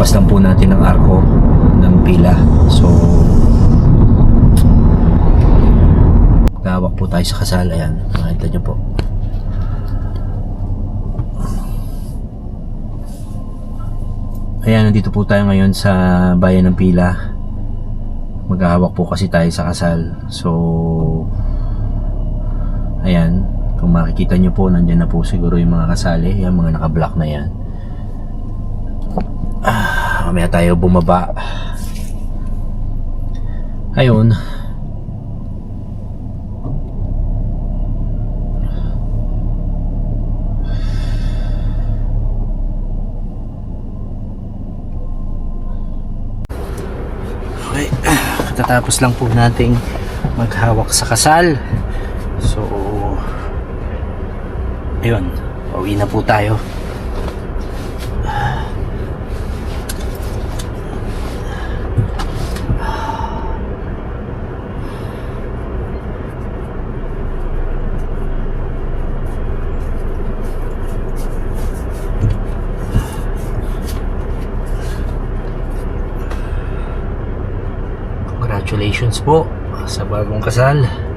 Kakalagpas lang po natin ng arko ng pila. So gawak po tayo sa kasal. Ayan, makita nyo po. Ayan, nandito po tayo ngayon sa bayan ng Pila. Maghahawak po kasi tayo sa kasal. So ayan, kung makikita nyo po, nandyan na po siguro yung mga kasali. Yung mga naka-block na yan. Mamaya tayo bumaba. Ayun. Okay, katatapos lang po nating maghawak sa kasal. So ayun, pauwi na po tayo. Congratulations po sa bagong kasal.